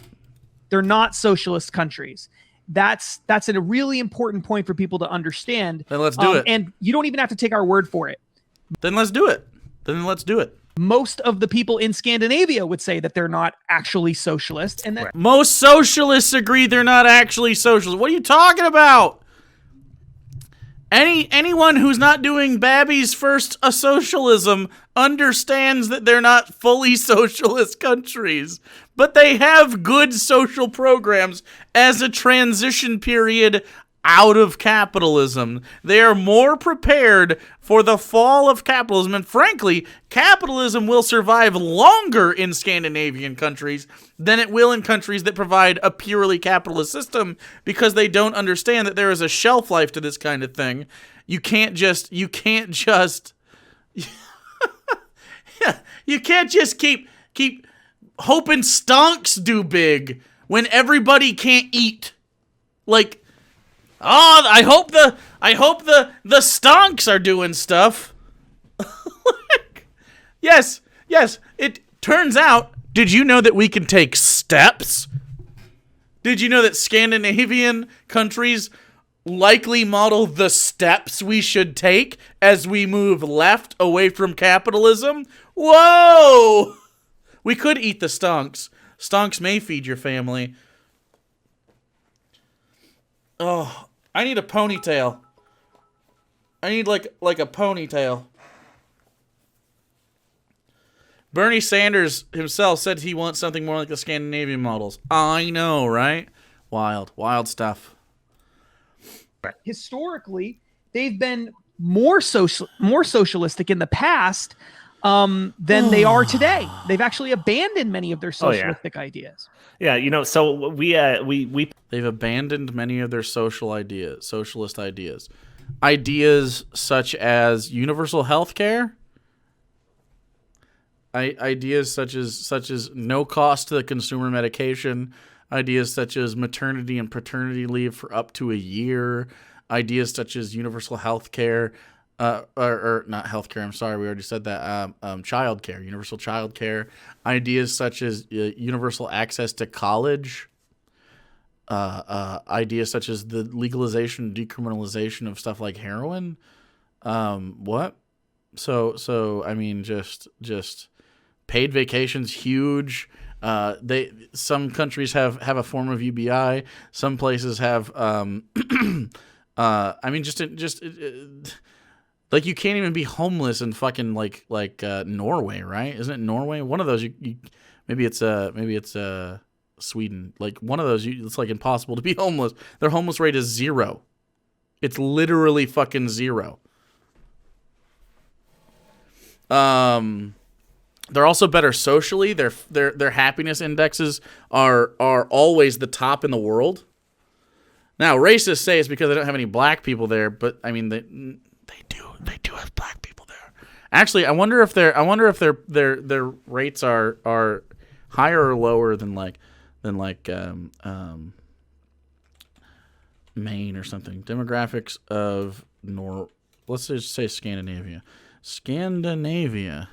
S3: They're not socialist countries. That's a really important point for people to understand.
S1: Then let's do it.
S3: And you don't even have to take our word for it.
S1: Then let's do it. Then let's do it.
S3: Most of the people in Scandinavia would say that they're not actually socialist, and that
S1: Most socialists agree they're not actually socialists. What are you talking about? Anyone who's not doing Babby's first socialism understands that they're not fully socialist countries, but they have good social programs as a transition period out of capitalism. They are more prepared for the fall of capitalism, and frankly, capitalism will survive longer in Scandinavian countries than it will in countries that provide a purely capitalist system, because they don't understand that there is a shelf life to this kind of thing. You can't just you can't just keep hoping stonks do big when everybody can't eat. Like, oh, I hope the stonks are doing stuff. Yes. It turns out, did you know that we can take steps? Did you know that Scandinavian countries likely model the steps we should take as we move left away from capitalism? Whoa! We could eat the stonks. Stonks may feed your family. Oh, I need a ponytail. I need like a ponytail. Bernie Sanders himself said he wants something more like the Scandinavian models. I know, right? Wild stuff.
S3: historically they've been more socialistic in the past than they are today. They've actually abandoned many of their socialistic ideas.
S2: Yeah, you know, so we
S1: They've abandoned many of their socialist ideas. Ideas such as universal health care. Ideas such as no cost to the consumer medication. Ideas such as maternity and paternity leave for up to a year. Ideas such as universal health care. Or not health care, I'm sorry, we already said that. Child care, universal child care. Ideas such as universal access to college. Ideas such as the legalization, decriminalization of stuff like heroin. What? So I mean, just paid vacations, huge. Some countries have a form of UBI. Some places have. I mean, like you can't even be homeless in fucking like Norway, right? Isn't it Norway? One of those you maybe it's Sweden. Like one of those it's like impossible to be homeless. Their homeless rate is 0. It's literally fucking 0. They're also better socially. Their happiness indexes are always the top in the world. Now, racists say it's because they don't have any black people there, but I mean they do have black people there. Actually, I wonder if their rates are higher or lower than Maine or something. Demographics of let's just say Scandinavia. Scandinavia.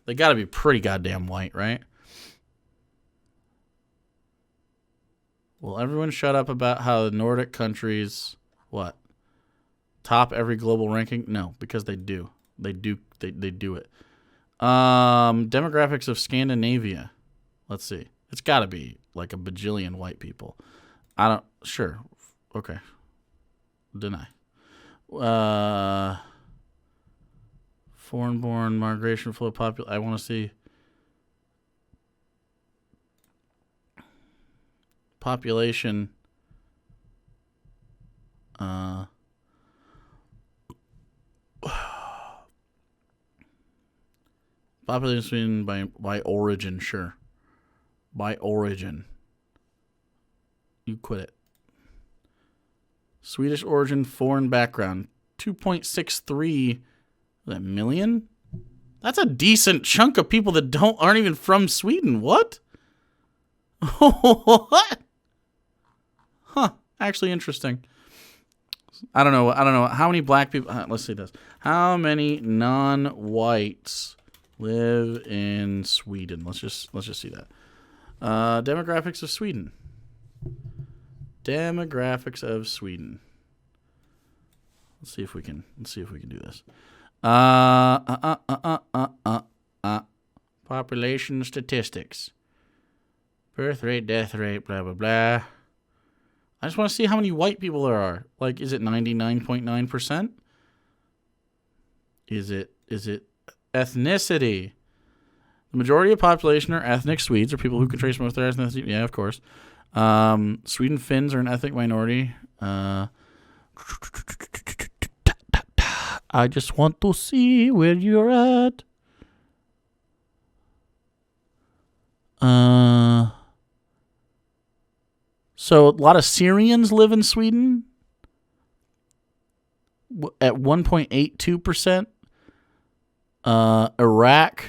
S1: They got to be pretty goddamn white, right? Will everyone shut up about how the Nordic countries, what? Top every global ranking? No, because they do. They do it. Demographics of Scandinavia. Let's see. It's got to be like a bajillion white people. Sure. Okay. Deny. Foreign-born migration flow I want to see population. Population by origin, sure. By origin. You quit it. Swedish origin, foreign background. 2.63 million? That's a decent chunk of people that aren't even from Sweden. What? What? Huh. Actually interesting. I don't know how many black people. Let's see this. How many non-whites live in Sweden? Let's just see that. Demographics of Sweden. Demographics of Sweden. Let's see if we can do this. Population statistics. Birth rate, death rate, blah blah blah. I just want to see how many white people there are. Like, is it 99.9%? Is it ethnicity? The majority of population are ethnic Swedes, or people who can trace most of their ethnicity. Yeah, of course. Sweden Finns are an ethnic minority. I just want to see where you're at. So a lot of Syrians live in Sweden at 1.82%. Iraq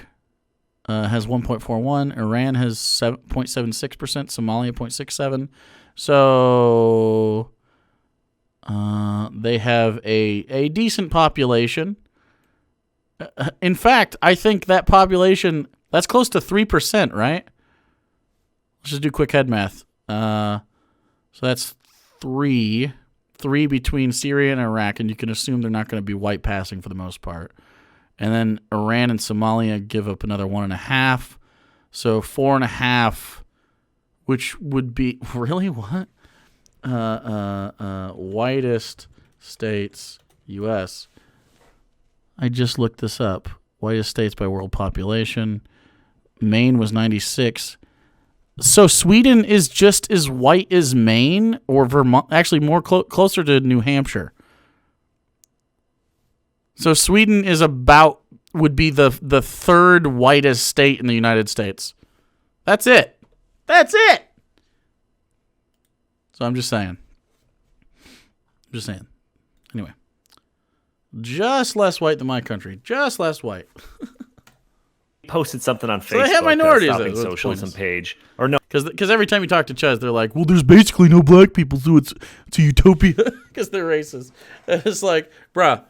S1: has 1.41. Iran has 7.76%. Somalia 0.67. So they have a decent population. In fact, I think that population, that's close to 3%, right? Let's just do quick head math. So that's three between Syria and Iraq, and you can assume they're not going to be white passing for the most part. And then Iran and Somalia give up another 1.5. So 4.5, which would be really what? Whitest states, U.S. I just looked this up. Whitest states by world population. Maine was 96. So Sweden is just as white as Maine or Vermont, actually more closer to New Hampshire. So Sweden is would be the third whitest state in the United States. That's it. So I'm just saying. Anyway. Just less white than my country. Just less white.
S2: Posted something on Facebook.
S1: So they have minorities.
S2: Stopping Socialism page. Or no.
S1: Because every time you talk to Chez, they're like, well, there's basically no black people, so it's a utopia. Because they're racist. And it's like, bruh.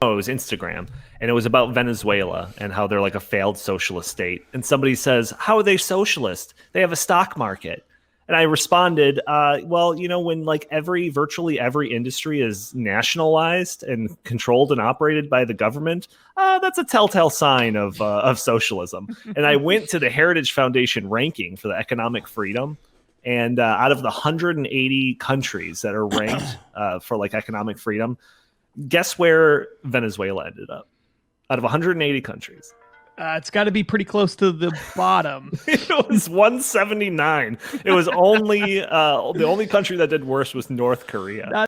S2: Oh, it was Instagram, and it was about Venezuela and how they're like a failed socialist state. And somebody says, how are they socialist? They have a stock market. And I responded, well, when like virtually every industry is nationalized and controlled and operated by the government, that's a telltale sign of socialism. And I went to the Heritage Foundation ranking for the economic freedom. And out of the 180 countries that are ranked for like economic freedom, guess where Venezuela ended up? Out of 180 countries.
S3: It's got to be pretty close to the bottom.
S2: It was 179. It was only the only country that did worse was North Korea.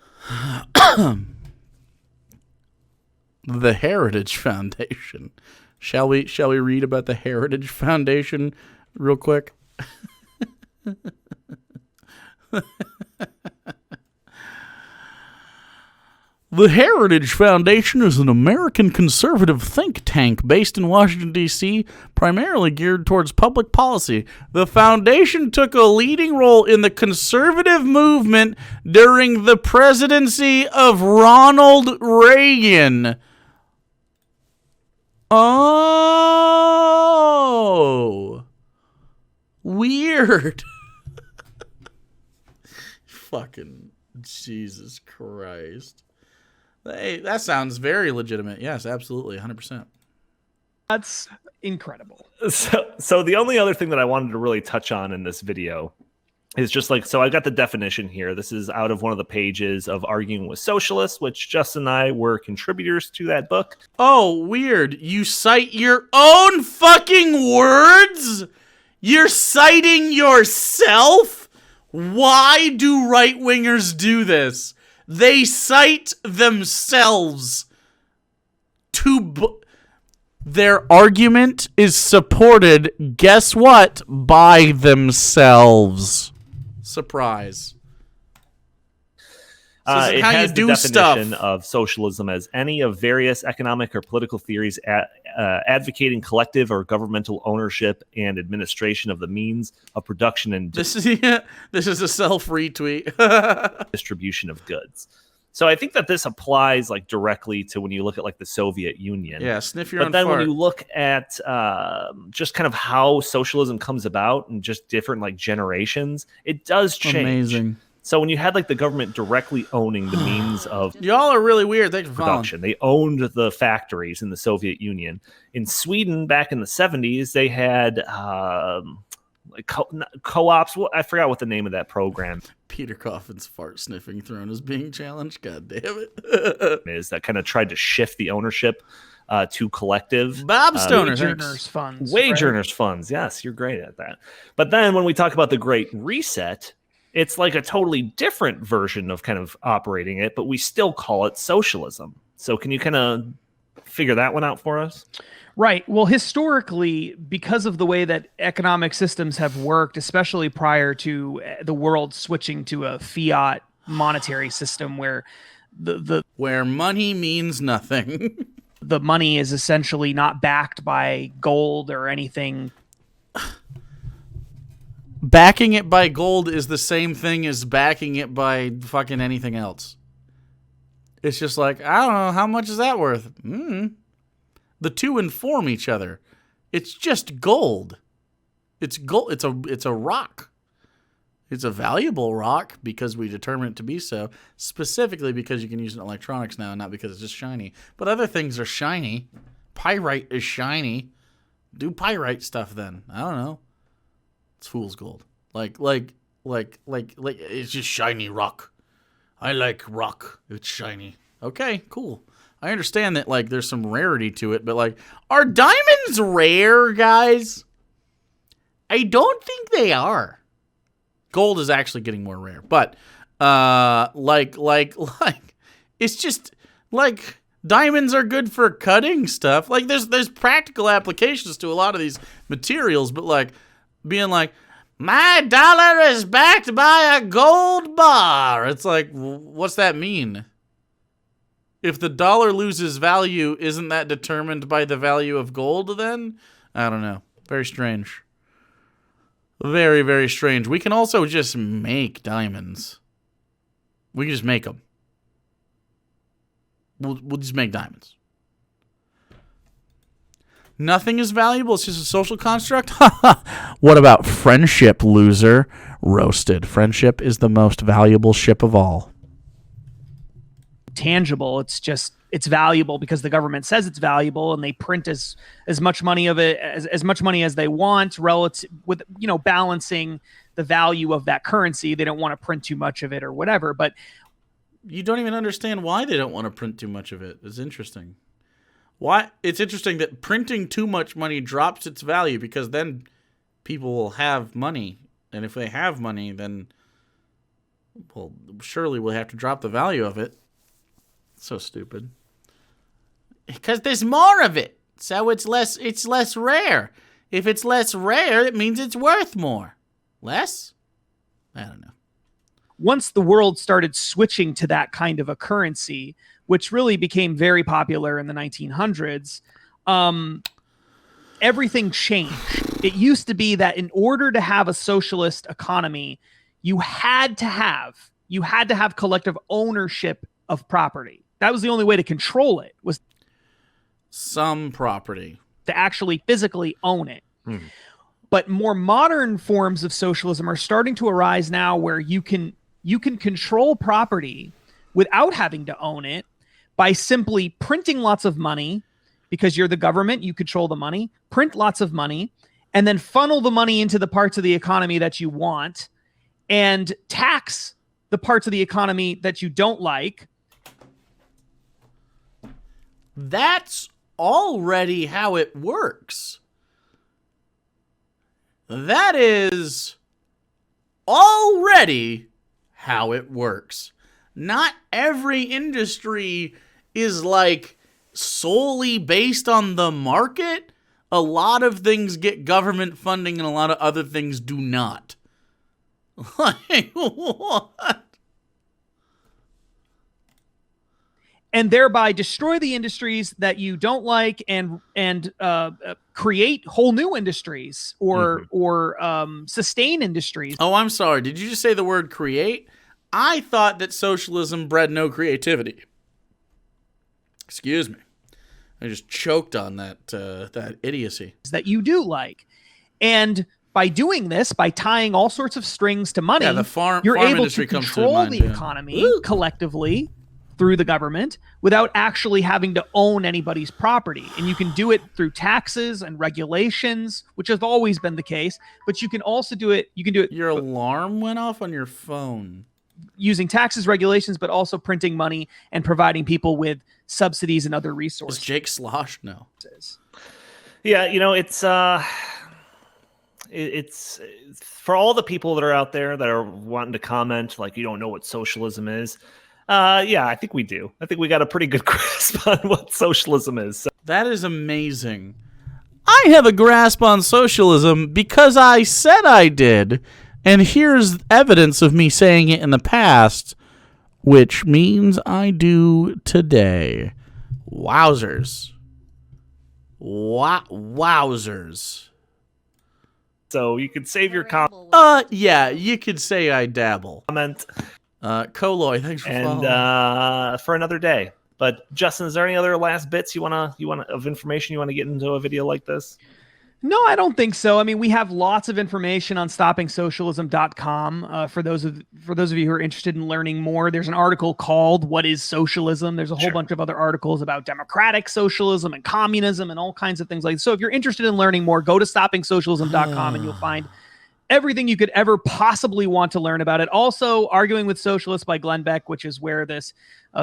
S1: The Heritage Foundation. Shall we read about the Heritage Foundation real quick? The Heritage Foundation is an American conservative think tank based in Washington, D.C., primarily geared towards public policy. The foundation took a leading role in the conservative movement during the presidency of Ronald Reagan. Oh, weird. Fucking Jesus Christ. Hey, that sounds very legitimate. Yes, absolutely, 100%.
S3: That's incredible.
S2: So the only other thing that I wanted to really touch on in this video is just like, so I got the definition here. This is out of one of the pages of Arguing with Socialists, which Justin and I were contributors to that book.
S1: Oh, weird. You cite your own fucking words? You're citing yourself? Why do right-wingers do this? They cite themselves to... Their argument is supported, guess what, by themselves. Surprise. This is
S2: It
S1: how you
S2: has
S1: do
S2: the definition
S1: stuff.
S2: of socialism as any of various economic or political theories advocating collective or governmental ownership and administration of the means of production and
S1: This is a self-retweet.
S2: distribution of goods. So I think that this applies like directly to when you look at like the Soviet Union.
S1: Yeah, sniff your
S2: But
S1: own
S2: then
S1: fart.
S2: when you look at just kind of how socialism comes about and just different like generations, it does change.
S1: Amazing.
S2: So when you had like the government directly owning the means of
S1: Y'all are really weird. Thanks for following.
S2: production, they owned the factories in the Soviet Union. In Sweden back in the 70s, they had like co-ops. I forgot what the name of that program
S1: Peter Coffin's fart sniffing throne is being challenged. God damn it.
S2: is that kind of tried to shift the ownership to collective.
S1: Bob Stoner.
S3: Wage
S1: thanks.
S3: earners funds.
S2: Wage
S3: right?
S2: earners funds. Yes, you're great at that. But then when we talk about the Great Reset, it's like a totally different version of kind of operating it, but we still call it socialism. So can you kind of figure that one out for us?
S3: Right. Well, historically, because of the way that economic systems have worked, especially prior to the world switching to a fiat monetary system where
S1: Where money means nothing.
S3: the money is essentially not backed by gold or anything.
S1: Backing it by gold is the same thing as backing it by fucking anything else. It's just like, I don't know, how much is that worth? The two inform each other. It's just gold. It's gold. It's a rock. It's a valuable rock because we determine it to be so. Specifically because you can use it in electronics now, not because it's just shiny. But other things are shiny. Pyrite is shiny. Do pyrite stuff then. I don't know. It's fool's gold. Like it's just shiny rock. I like rock. It's shiny. Okay, cool. I understand that like there's some rarity to it, but like, are diamonds rare, guys? I don't think they are. Gold is actually getting more rare, but like it's just like diamonds are good for cutting stuff. Like there's practical applications to a lot of these materials, but like being like, my dollar is backed by a gold bar. It's like, what's that mean? If the dollar loses value, isn't that determined by the value of gold then? I don't know. Very strange. Very, very strange. We can also just make diamonds. We can just make them. We'll just make diamonds. Nothing is valuable. It's just a social construct. What about friendship, loser? Roasted. Friendship is the most valuable ship of all.
S3: Tangible. It's valuable because the government says it's valuable, and they print as much money of it as much money as they want, relative with balancing the value of that currency. They don't want to print too much of it or whatever. But
S1: you don't even understand why they don't want to print too much of it. It's interesting. Why? It's interesting that printing too much money drops its value because then people will have money, and if they have money, then well, surely we'll have to drop the value of it. So stupid. Because there's more of it, so it's less rare. If it's less rare, it means it's worth more. Less? I don't know.
S3: Once the world started switching to that kind of a currency, which really became very popular in the 1900s, everything changed. It used to be that in order to have a socialist economy, you had to have collective ownership of property. That was the only way to control it, was
S1: some property,
S3: to actually physically own it. But more modern forms of socialism are starting to arise now where you can control property without having to own it, by simply printing lots of money, because you're the government, you control the money, print lots of money, and then funnel the money into the parts of the economy that you want and tax the parts of the economy that you don't like.
S1: That's already how it works. That is already how it works. Not every industry is like solely based on the market. A lot of things get government funding and a lot of other things do not. Like, what?
S3: And thereby destroy the industries that you don't like and create whole new industries or sustain industries.
S1: Oh, I'm sorry. Did you just say the word create? I thought that socialism bred no creativity. Excuse me. I just choked on that idiocy.
S3: That you do like. And by doing this, by tying all sorts of strings to money,
S1: Yeah, the
S3: you're
S1: farm
S3: able
S1: industry
S3: to
S1: comes to
S3: control
S1: mind,
S3: the
S1: yeah.
S3: economy
S1: Woo.
S3: collectively through the government without actually having to own anybody's property. And you can do it through taxes and regulations, which has always been the case. But you can also do it. You can do it.
S1: Your alarm went off on your phone.
S3: Using taxes, regulations, but also printing money and providing people with subsidies and other
S1: Is
S3: resources.
S1: Jake Slosh? No.
S2: Yeah, it's for all the people that are out there that are wanting to comment like you don't know what socialism is. Yeah, I think we do. I think we got a pretty good grasp on what socialism is. So.
S1: That is amazing. I have a grasp on socialism because I said I did. And here's evidence of me saying it in the past, which means I do today. Wowzers. Wowzers.
S2: So you could save your
S1: Yeah, you could say I dabble.
S2: comment
S1: Koloy, thanks for following.
S2: and for another day. But Justin, is there any other last bits you wanna of information you want to get into a video like this?
S3: No, I don't think so. I mean, we have lots of information on stoppingsocialism.com. For those of you who are interested in learning more, there's an article called "What is Socialism?" There's a whole bunch of other articles about democratic socialism and communism and all kinds of things like that. So if you're interested in learning more, go to stoppingsocialism.com and you'll find everything you could ever possibly want to learn about it. Also, Arguing with Socialists by Glenn Beck, which is where this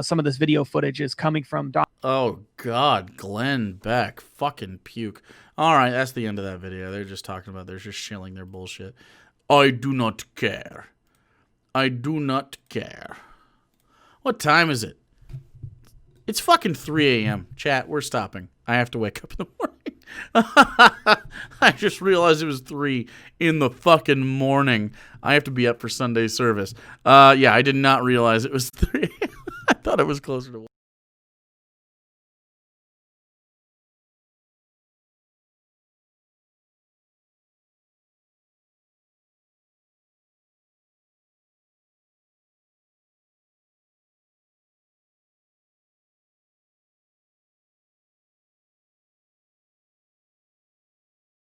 S3: some of this video footage is coming from.
S1: Oh, God, Glenn Beck. Fucking puke. All right, that's the end of that video. They're just talking about, they're just shilling their bullshit. I do not care. I do not care. What time is it? It's fucking 3 a.m. Chat, we're stopping. I have to wake up in the morning. I just realized it was 3 in the fucking morning. I have to be up for Sunday service. Yeah, I did not realize it was 3. I thought it was closer to 1.